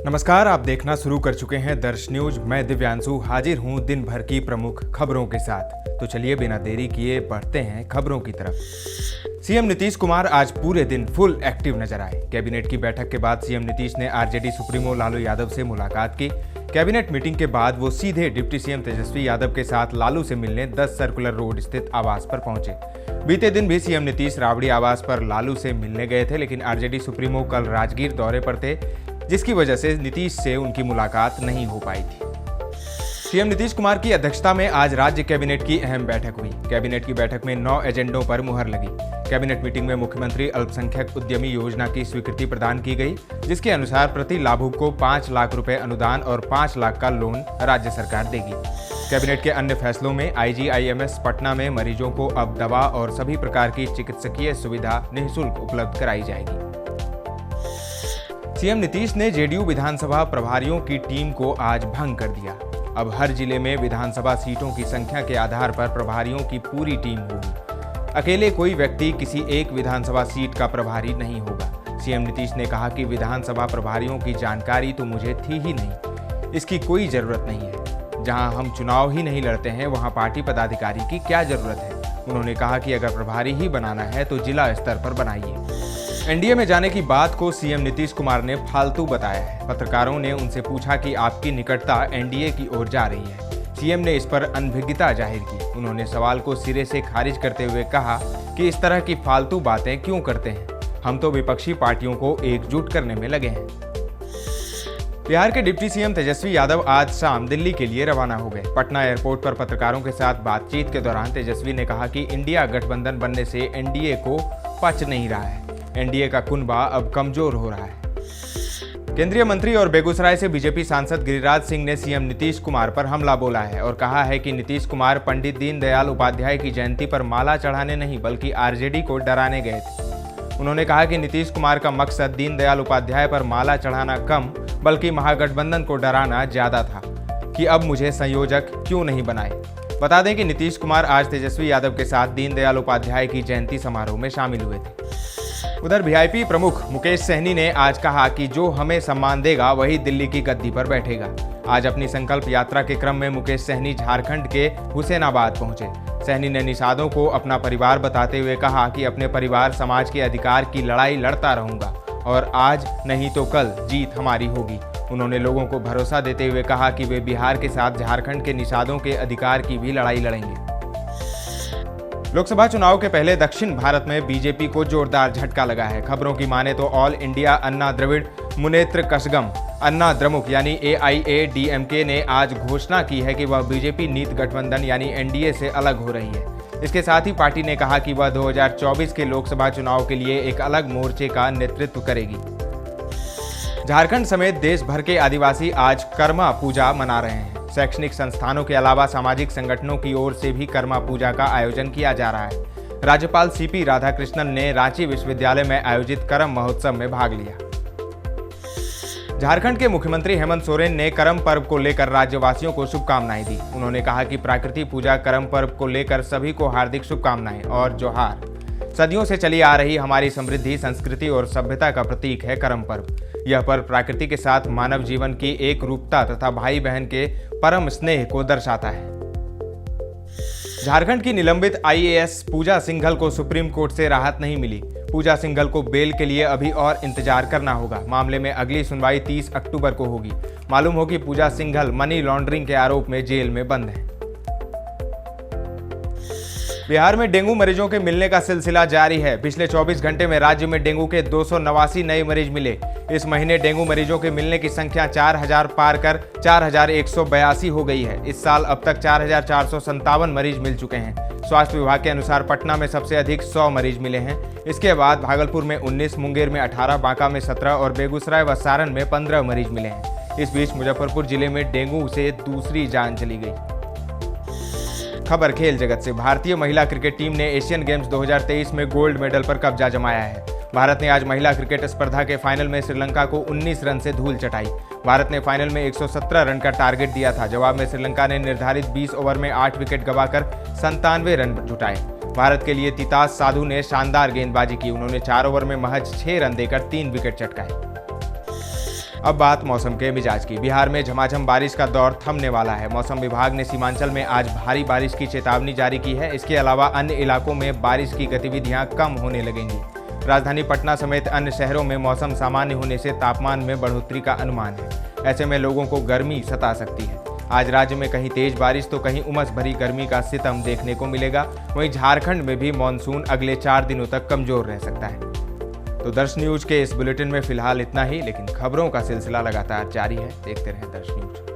नमस्कार, आप देखना शुरू कर चुके हैं दर्श न्यूज। मैं दिव्यांशु हाजिर हूं दिन भर की प्रमुख खबरों के साथ। तो चलिए बिना देरी किए बढ़ते हैं खबरों की तरफ। सीएम नीतीश कुमार आज पूरे दिन फुल एक्टिव नजर आए। कैबिनेट की बैठक के बाद सीएम नीतीश ने आरजेडी सुप्रीमो लालू यादव से मुलाकात की। कैबिनेट मीटिंग के बाद वो सीधे डिप्टी सीएम तेजस्वी यादव के साथ लालू से मिलने 10 सर्कुलर रोड स्थित आवास पर पहुंचे। बीते दिन भी सीएम नीतीश राबड़ी आवास पर लालू से मिलने गए थे, लेकिन आरजेडी सुप्रीमो कल राजगीर दौरे पर थे, जिसकी वजह से नीतीश से उनकी मुलाकात नहीं हो पाई थी। सीएम नीतीश कुमार की अध्यक्षता में आज राज्य कैबिनेट की अहम बैठक हुई। कैबिनेट की बैठक में 9 एजेंडों पर मुहर लगी। कैबिनेट मीटिंग में मुख्यमंत्री अल्पसंख्यक उद्यमी योजना की स्वीकृति प्रदान की गई, जिसके अनुसार प्रति लाभुक को 5 लाख रुपए अनुदान और 5 लाख का लोन राज्य सरकार देगी। कैबिनेट के अन्य फैसलों में IGIMS पटना में मरीजों को अब दवा और सभी प्रकार की चिकित्सकीय सुविधा निःशुल्क उपलब्ध कराई जाएगी। सीएम नीतीश ने जेडीयू विधानसभा प्रभारियों की टीम को आज भंग कर दिया। अब हर जिले में विधानसभा सीटों की संख्या के आधार पर प्रभारियों की पूरी टीम होगी। अकेले कोई व्यक्ति किसी एक विधानसभा सीट का प्रभारी नहीं होगा। सीएम नीतीश ने कहा कि विधानसभा प्रभारियों की जानकारी तो मुझे थी ही नहीं, इसकी कोई जरूरत नहीं है। जहां हम चुनाव ही नहीं लड़ते हैं, वहां पार्टी पदाधिकारी की क्या जरूरत है। उन्होंने कहा कि अगर प्रभारी ही बनाना है तो जिला स्तर पर बनाइए। एनडीए में जाने की बात को सीएम नीतीश कुमार ने फालतू बताया है। पत्रकारों ने उनसे पूछा कि आपकी निकटता एनडीए की ओर जा रही है। सीएम ने इस पर अनभिज्ञता जाहिर की। उन्होंने सवाल को सिरे से खारिज करते हुए कहा कि इस तरह की फालतू बातें क्यों करते हैं, हम तो विपक्षी पार्टियों को एकजुट करने में लगे हैं। बिहार के डिप्टी सीएम तेजस्वी यादव आज शाम दिल्ली के लिए रवाना हो गए। पटना एयरपोर्ट पर पत्रकारों के साथ बातचीत के दौरान तेजस्वी ने कहा कि इंडिया गठबंधन बनने से एनडीए को पच नहीं रहा है। एनडीए का कुनबा अब कमजोर हो रहा है। केंद्रीय मंत्री और बेगूसराय से बीजेपी सांसद गिरिराज सिंह ने सीएम नीतीश कुमार पर हमला बोला है और कहा है कि नीतीश कुमार पंडित दीनदयाल उपाध्याय की जयंती पर माला चढ़ाने नहीं बल्कि आरजेडी को डराने गए थे। उन्होंने कहा कि नीतीश कुमार का मकसद दीनदयाल उपाध्याय पर माला चढ़ाना कम बल्कि महागठबंधन को डराना ज्यादा था कि अब मुझे संयोजक क्यों नहीं बनाए। बता दें कि नीतीश कुमार आज तेजस्वी यादव के साथ दीनदयाल उपाध्याय की जयंती समारोह में शामिल हुए थे। उधर वीआईपी प्रमुख मुकेश सहनी ने आज कहा कि जो हमें सम्मान देगा वही दिल्ली की गद्दी पर बैठेगा। आज अपनी संकल्प यात्रा के क्रम में मुकेश सहनी झारखंड के हुसैनाबाद पहुंचे। सहनी ने निषादों को अपना परिवार बताते हुए कहा कि अपने परिवार समाज के अधिकार की लड़ाई लड़ता रहूंगा और आज नहीं तो कल जीत हमारी होगी। उन्होंने लोगों को भरोसा देते हुए कहा कि वे बिहार के साथ झारखंड के निषादों के अधिकार की भी लड़ाई लड़ेंगे। लोकसभा चुनाव के पहले दक्षिण भारत में बीजेपी को जोरदार झटका लगा है। खबरों की माने तो ऑल इंडिया अन्ना द्रविड़ मुनेत्र कषगम अन्ना द्रमुक यानी AIADMK ने आज घोषणा की है कि वह बीजेपी नीत गठबंधन यानी एनडीए से अलग हो रही है। इसके साथ ही पार्टी ने कहा कि वह 2024 के लोकसभा चुनाव के लिए एक अलग मोर्चे का नेतृत्व करेगी। झारखंड समेत देश भर के आदिवासी आज कर्मा पूजा मना रहे हैं। शैक्षणिक संस्थानों के अलावा सामाजिक संगठनों की ओर से भी कर्मा पूजा का आयोजन किया जा रहा है। राज्यपाल CP राधाकृष्णन ने रांची विश्वविद्यालय में आयोजित करम महोत्सव में भाग लिया। झारखंड के मुख्यमंत्री हेमंत सोरेन ने करम पर्व को लेकर राज्यवासियों को शुभकामनाएं दी। उन्होंने कहा कि प्राकृति पूजा करम पर्व को लेकर सभी को हार्दिक शुभकामनाएं और जोहार। सदियों से चली आ रही हमारी समृद्धि, संस्कृति और सभ्यता का प्रतीक है करम पर्व। यह पर्व प्रकृति के साथ मानव जीवन की एक रूपता तथा भाई बहन के परम स्नेह को दर्शाता है। झारखंड की निलंबित IAS पूजा सिंघल को सुप्रीम कोर्ट से राहत नहीं मिली। पूजा सिंघल को बेल के लिए अभी और इंतजार करना होगा। मामले में अगली सुनवाई 30 अक्टूबर को होगी। मालूम हो कि पूजा सिंघल मनी लॉन्ड्रिंग के आरोप में जेल में बंद है। बिहार में डेंगू मरीजों के मिलने का सिलसिला जारी है। पिछले 24 घंटे में राज्य में डेंगू के 289 नए मरीज मिले। इस महीने डेंगू मरीजों के मिलने की संख्या 4000 पार कर 4182 हो गई है। इस साल अब तक 4457 मरीज मिल चुके हैं। स्वास्थ्य विभाग के अनुसार पटना में सबसे अधिक 100 मरीज मिले हैं। इसके बाद भागलपुर में 19, मुंगेर में 18, बांका में 17 और बेगूसराय व सारण में 15 मरीज मिले हैं। इस बीच मुजफ्फरपुर जिले में डेंगू से दूसरी जान चली गई। खबर खेल जगत से। भारतीय महिला क्रिकेट टीम ने एशियन गेम्स 2023 में गोल्ड मेडल पर कब्जा जमाया है। भारत ने आज महिला क्रिकेट स्पर्धा के फाइनल में श्रीलंका को 19 रन से धूल चटाई। भारत ने फाइनल में 117 रन का टारगेट दिया था। जवाब में श्रीलंका ने निर्धारित 20 ओवर में 8 विकेट गंवाकर 97 रन जुटाए। भारत के लिए तितास साधु ने शानदार गेंदबाजी की। उन्होंने 4 ओवर में महज 6 रन देकर 3 विकेट चटकाए। अब बात मौसम के मिजाज की। बिहार में झमाझम बारिश का दौर थमने वाला है। मौसम विभाग ने सीमांचल में आज भारी बारिश की चेतावनी जारी की है। इसके अलावा अन्य इलाकों में बारिश की गतिविधियां कम होने लगेंगी। राजधानी पटना समेत अन्य शहरों में मौसम सामान्य होने से तापमान में बढ़ोतरी का अनुमान है। ऐसे में लोगों को गर्मी सता सकती है। आज राज्य में कहीं तेज बारिश तो कहीं उमस भरी गर्मी का सितम देखने को मिलेगा। वहीं झारखंड में भी मानसून अगले 4 दिनों तक कमजोर रह सकता है। तो दर्श न्यूज के इस बुलेटिन में फिलहाल इतना ही, लेकिन खबरों का सिलसिला लगातार जारी है। देखते रहें दर्श न्यूज।